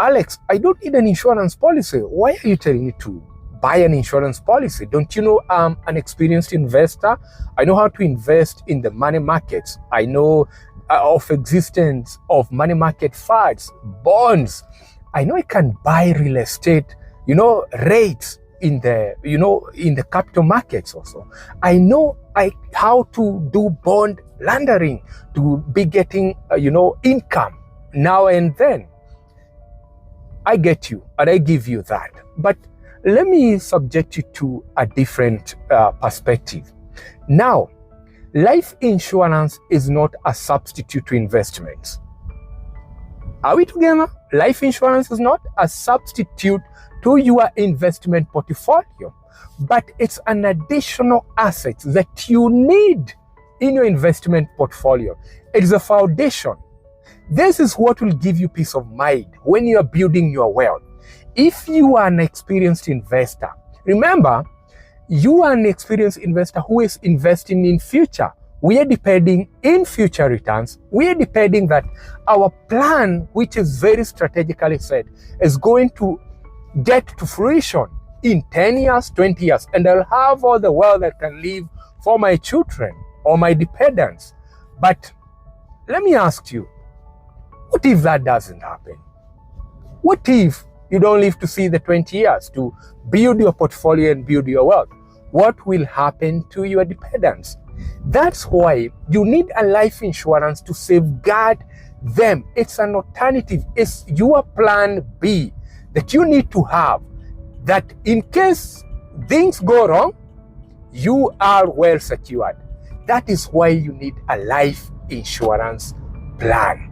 Alex, I don't need an insurance policy. Why are you telling me to buy an insurance policy? Don't you know I'm an experienced investor? I know how to invest in the money markets. I know of existence of money market funds, bonds. I know I can buy real estate, rates in the capital markets also. I know how to do bond laundering to be getting, income now and then. I get you and I give you that. But let me subject you to a different perspective. Now, life insurance is not a substitute to investments. Are we together? Life insurance is not a substitute to your investment portfolio, but it's an additional asset that you need in your investment portfolio. It is a foundation. This is what will give you peace of mind when you are building your wealth. If you are an experienced investor, remember, you are an experienced investor who is investing in future. We are depending in future returns. We are depending that our plan, which is very strategically set, is going to get to fruition in 10 years, 20 years, and I'll have all the wealth that can leave for my children or my dependents. But let me ask you, what if that doesn't happen? What if you don't live to see the 20 years to build your portfolio and build your wealth? What will happen to your dependents? That's why you need a life insurance to safeguard them. It's an alternative. It's your plan B that you need to have, that in case things go wrong, you are well secured. That is why you need a life insurance plan.